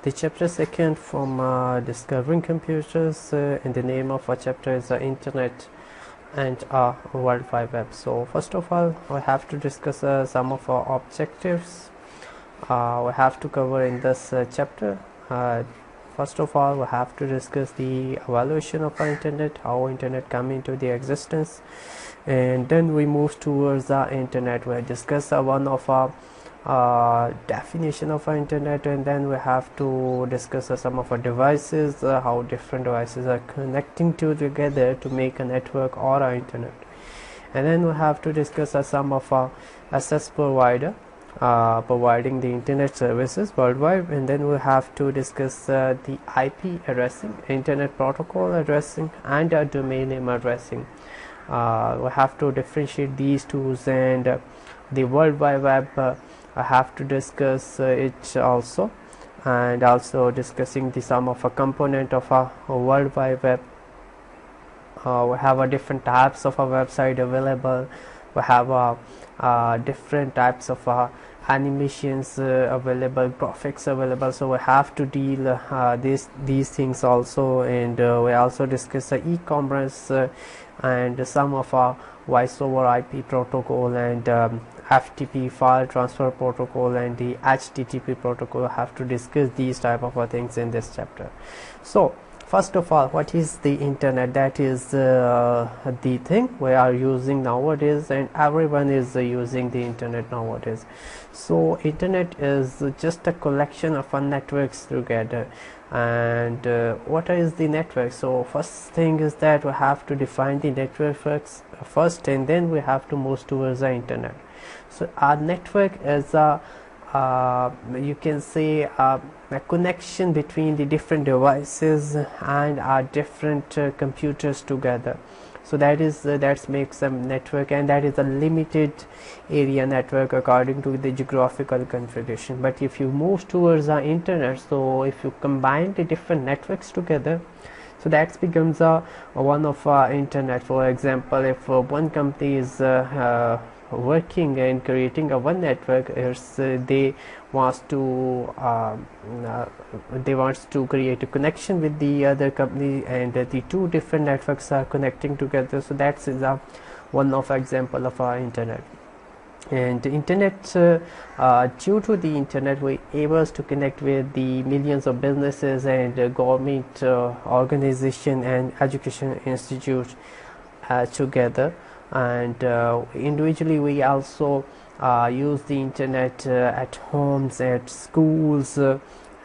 the chapter second from discovering computers, and the name of our chapter is Internet and World Wide Web. So first of all, we have to discuss some of our objectives we have to cover in this chapter. First of all, we have to discuss the evaluation of our internet, how internet come into the existence, and then we move towards the internet. We discuss one of our definition of our internet, and then we have to discuss some of our devices, how different devices are connecting together to make a network or our internet. And then we have to discuss some of our access provider providing the internet services worldwide, and then we have to discuss the IP addressing, internet protocol addressing, and domain name addressing. We have to differentiate these tools, and the World Wide Web I have to discuss it also, and also discussing the some of a component of a World Wide Web. We have different types of a website available. We have different types of animations available, graphics available, so we have to deal these things also. And we also discuss e-commerce and some of our voice over IP protocol, and FTP file transfer protocol, and the HTTP protocol. We have to discuss these type of things in this chapter. So first of all, what is the internet? That is the thing we are using nowadays, and everyone is using the internet nowadays. So internet is just a collection of networks together. And what is the network? So first thing is that we have to define the network first, and then we have to move towards the internet. So our network is you can say a connection between the different devices and our different computers together. So that makes a network, and that is a limited area network according to the geographical configuration. But if you move towards the internet, so if you combine the different networks together, so that becomes one of internet. For example, if one company is working and creating a one network, they wants to create a connection with the other company, and the two different networks are connecting together. So that is one of example of our internet. And internet, due to the internet, we able to connect with the millions of businesses and government organization and education institutes together. And individually we also use the internet at homes, at schools,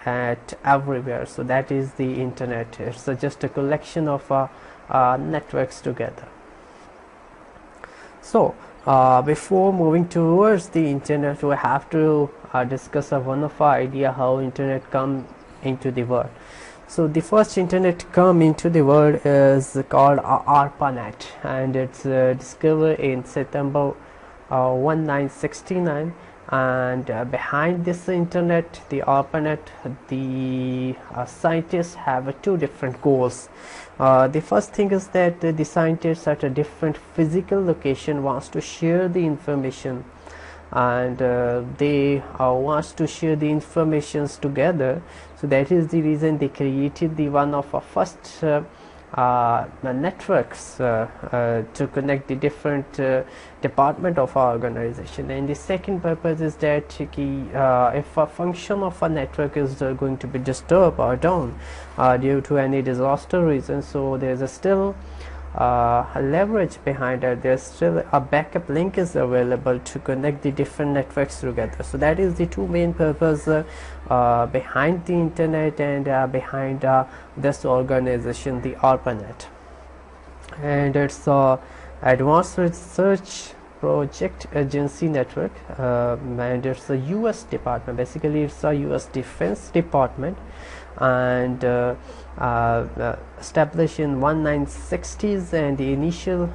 at everywhere. So that is the internet. It's just a collection of networks together. So before moving towards the internet, we have to discuss one of our idea how internet come into the world. So the first internet come into the world is called ARPANET, and it's discovered in September 1969. And behind this internet, the ARPANET, the scientists have two different goals. The first thing is that the scientists at a different physical location wants to share the information, and they wants to share the informations together. So that is the reason they created the one of our first networks to connect the different department of our organization. And the second purpose is that if a function of a network is going to be disturbed or down due to any disaster reason, so there's still a leverage behind it. There's still a backup link is available to connect the different networks together. So that is the two main purpose behind the internet and behind this organization, the ARPANET. And it's Advanced Research Project Agency Network, and it's a US department. Basically it's a US Defense Department, and established in 1960s, and the initial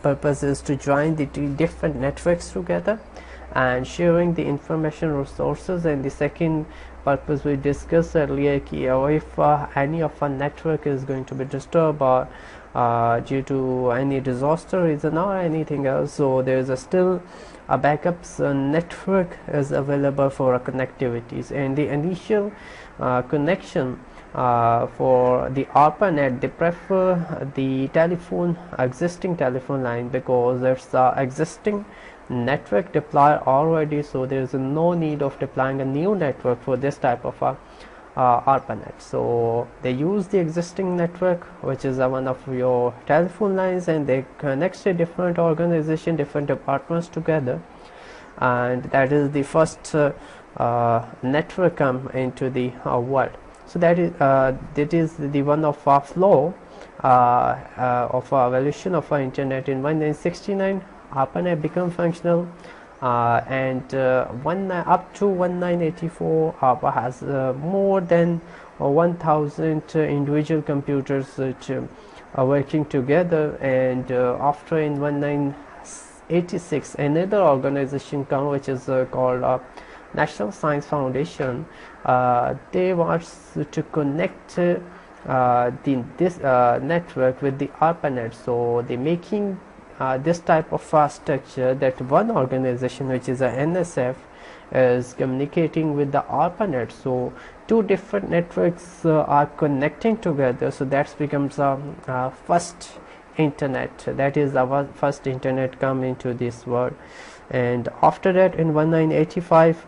purpose is to join the two different networks together and sharing the information resources. And the second purpose we discussed earlier, if any of a network is going to be disturbed or due to any disaster reason or anything else, so there is still a backups network is available for connectivities, and the initial connection for the ARPANET, they prefer the existing telephone line, because it's existing network deployed already, so there is no need of deploying a new network for this type of ARPANET. So they use the existing network, which is one of your telephone lines, and they connect to different organization, different departments together, and that is the first network come into the world. So that is the one of our flow of evolution of our internet. In 1969, ARPANET became functional, and up to 1984, ARPA has more than 1,000 individual computers which are working together. And after, in 1986, another organization come, which is called National Science Foundation. They want to connect this network with the ARPANET. So they making this type of structure, that one organization, which is a NSF, is communicating with the ARPANET. So two different networks are connecting together. So that becomes a first internet. That is our first internet come into this world. And after that, in 1985,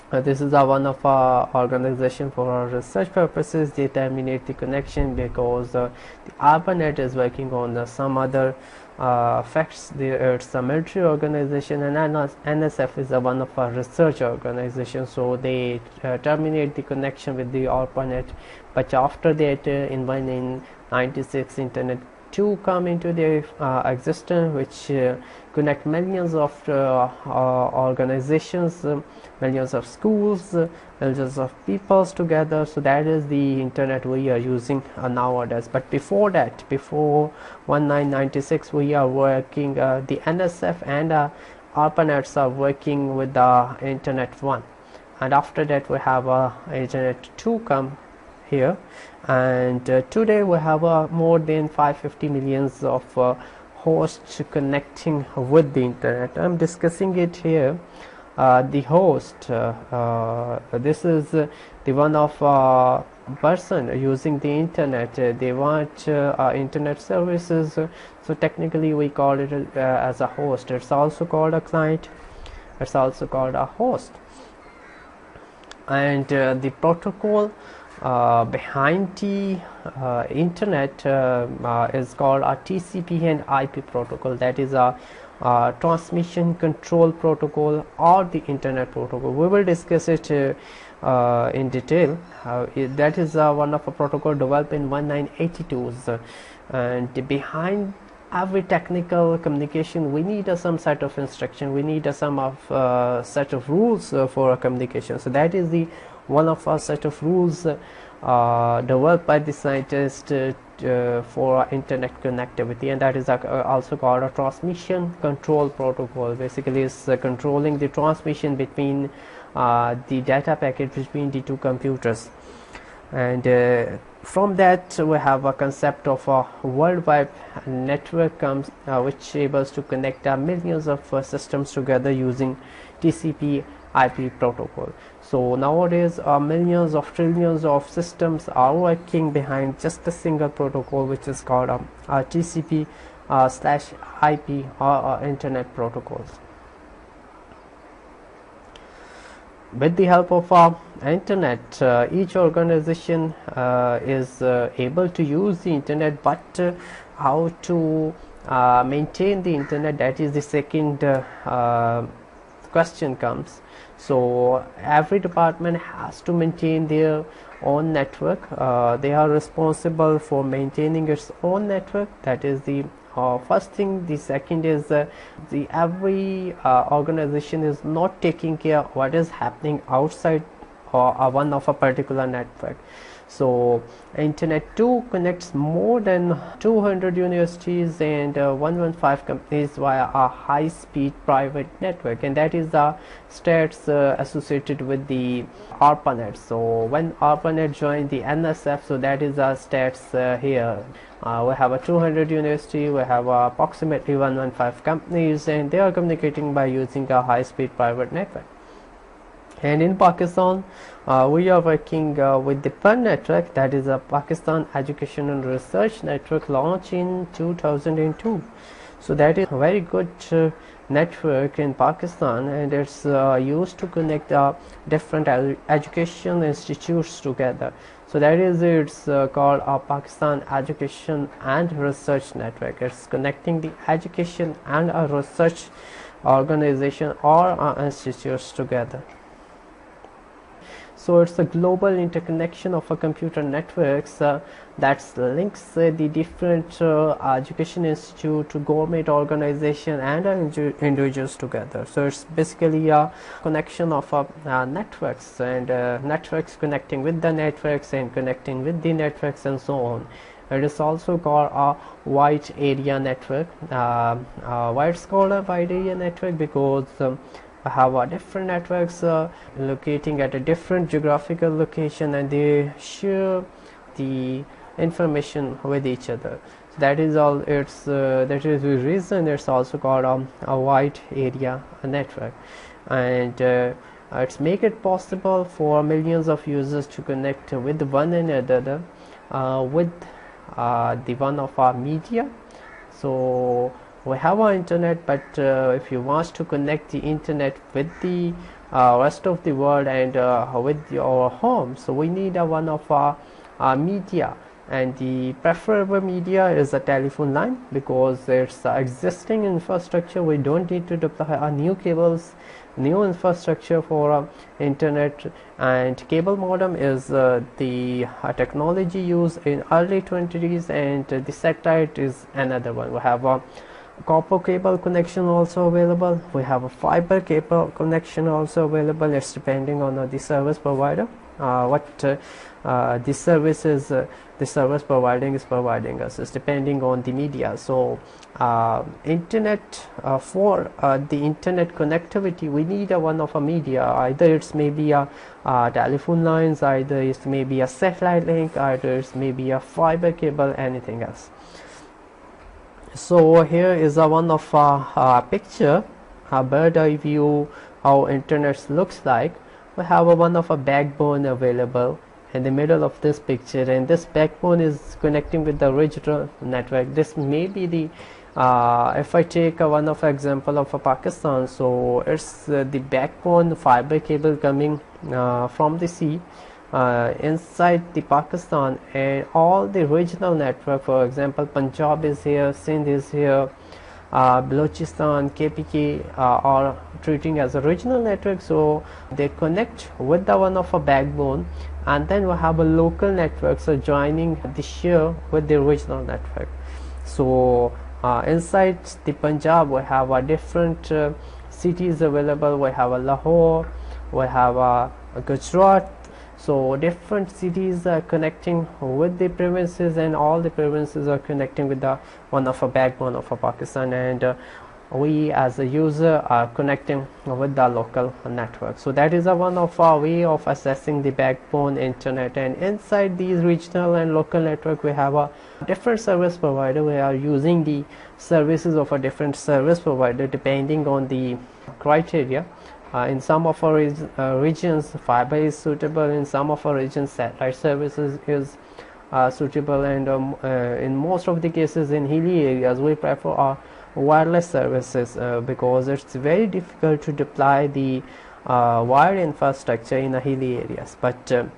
this is one of our organization for our research purposes. They terminate the connection because the ARPANET is working on some other facts. It's a military organization, and NSF is one of our research organizations, so they terminate the connection with the ARPANET. But after that, in 1996, Internet 2 come into the existence, which connect millions of organizations, millions of schools, millions of peoples together. So that is the internet we are using nowadays. But before that, before 1996, we are working, the NSF and ARPANETs are working with the Internet 1, and after that we have Internet 2 come here. And today we have more than 550 millions of hosts connecting with the internet. I'm discussing it here. The host, this is the one of person using the internet. They want internet services, so technically we call it as a host. It's also called a client, it's also called a host. And the protocol behind the internet is called a TCP and IP protocol. That is a transmission control protocol, or the internet protocol. We will discuss it in detail. That is one of a protocol developed in 1982s, and behind every technical communication we need some set of instruction, we need some of set of rules for communication. So that is the one of a set of rules developed by the scientist for internet connectivity, and that is also called a transmission control protocol. Basically is controlling the transmission between the data packet between the two computers. And from that we have a concept of a worldwide network comes, which able to connect millions of systems together using TCP IP protocol. So nowadays millions of trillions of systems are working behind just a single protocol, which is called TCP / IP or internet protocols. With the help of internet, each organization is able to use the internet, but how to maintain the internet, that is the second question comes. So every department has to maintain their own network. They are responsible for maintaining its own network. That is the first thing. The second is every organization is not taking care of what is happening outside one of a particular network. So Internet 2 connects more than 200 universities and 115 companies via a high-speed private network, and that is the stats associated with the ARPANET. So when ARPANET joined the NSF, so that is the stats here. We have a 200 university, we have approximately 115 companies, and they are communicating by using a high-speed private network. And in Pakistan, we are working with the PER network, that is a Pakistan Education and Research Network, launched in 2002. So that is a very good network in Pakistan, and it's used to connect different education institutes together. So that is it's called a Pakistan Education and Research Network. It's connecting the education and a research organization or institutes together. So it's a global interconnection of a computer networks that links the different education institute to government organization and individuals together. So it's basically a connection of networks, and networks connecting with the networks and connecting with the networks and so on. It is also called a wide area network. Why it's called a wide area network? Because have different networks locating at a different geographical location, and they share the information with each other. So that is all. It's that is the reason it's also called a wide area network, and it's make it possible for millions of users to connect with one another with the one of our media. So we have our internet, but if you want to connect the internet with the rest of the world and with your home, so we need one of our media, and the preferable media is a telephone line, because it's existing infrastructure. We don't need to deploy new cables, new infrastructure for internet. And cable modem is the technology used in early 20s, and the satellite is another one. We have a copper cable connection also available. We have a fiber cable connection also available. It's depending on the service provider, what the services the service providing is providing us. It's depending on the media. So internet, for the internet connectivity, we need one of a media. Either it's maybe a telephone lines, either it's maybe a satellite link, either it's maybe a fiber cable, anything else. So here is one of a picture, a bird eye view, how internet looks like. We have one of a backbone available in the middle of this picture, and this backbone is connecting with the original network. This may be the if I take one of example of Pakistan, so it's the backbone fiber cable coming from the sea inside the Pakistan, and all the regional network, for example Punjab is here, Sindh is here, Balochistan, KPK are treating as a regional network. So they connect with the one of a backbone, and then we have a local network, so joining the share with the regional network. So inside the Punjab we have a different cities available. We have a Lahore, we have a Gujarat. So different cities are connecting with the provinces, and all the provinces are connecting with the one of a backbone of a Pakistan, and we as a user are connecting with the local network. So that is one of our way of assessing the backbone internet. And inside these regional and local network, we have a different service provider. We are using the services of a different service provider depending on the criteria. In some of our regions fiber is suitable, in some of our regions satellite services is suitable, and in most of the cases in hilly areas we prefer our wireless services because it's very difficult to deploy the wired infrastructure in hilly areas. But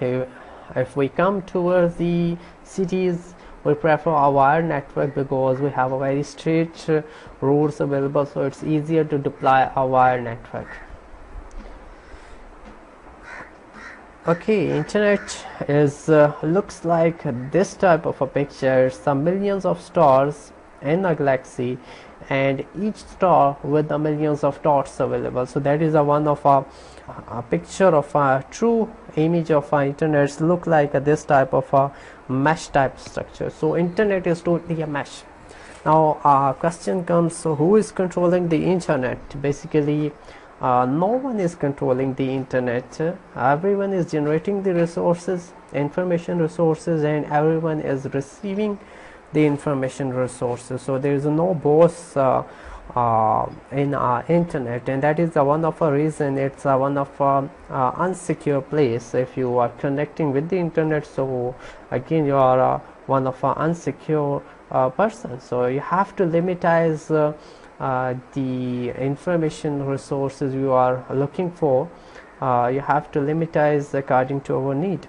if we come towards the cities, we prefer a wired network because we have a very straight routes available, so it's easier to deploy a wired network. Okay, internet is looks like this type of a picture. Some millions of stars in a galaxy, and each star with the millions of dots available. So that is a one of a picture of a true image of internet look like this type of a mesh type structure. So internet is totally a mesh. Now question comes, so who is controlling the internet? Basically no one is controlling the internet. Everyone is generating the resources, information resources, and everyone is receiving the information resources. So there is no boss in internet, and that is one of a reason it's one of unsecure place if you are connecting with the internet. So again, you are one of unsecure person. So you have to limitize the information resources you are looking for. You have to limitize according to our need.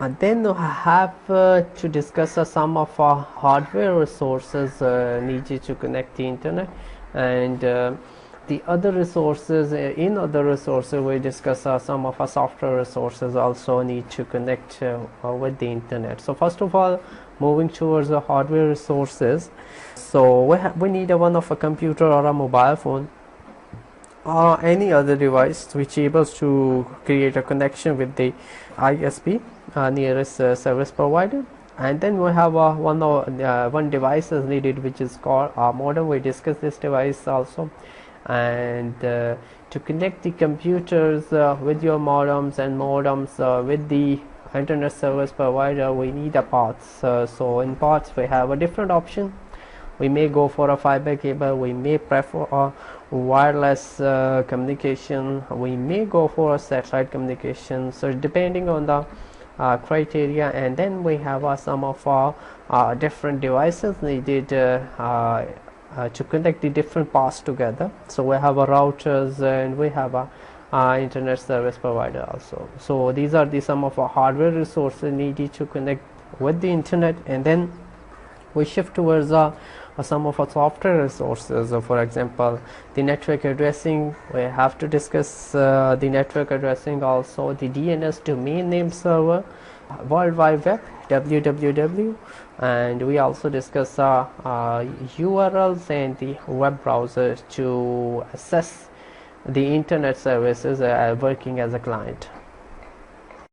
And then we have to discuss some of our hardware resources needed to connect the internet, and the other resources. In other resources we discuss some of our software resources also need to connect with the internet. So first of all, moving towards the hardware resources, so we need one of a computer or a mobile phone or any other device which able to create a connection with the ISP, nearest service provider. And then we have one device is needed, which is called a modem. We discussed this device also. And to connect the computers with your modems and with the internet service provider, we need a paths. So in paths we have a different option. We may go for a fiber cable, we may prefer a wireless communication, we may go for a satellite communication. So depending on the criteria. And then we have some of our different devices needed to connect the different paths together. So we have routers, and we have a internet service provider also. So these are some of our hardware resources needed to connect with the internet. And then we shift towards some of our software resources. For example, the network addressing, we have to discuss the network addressing also, the DNS, domain name server, World Wide Web, www, and we also discuss URLs and the web browsers to access the internet services working as a client.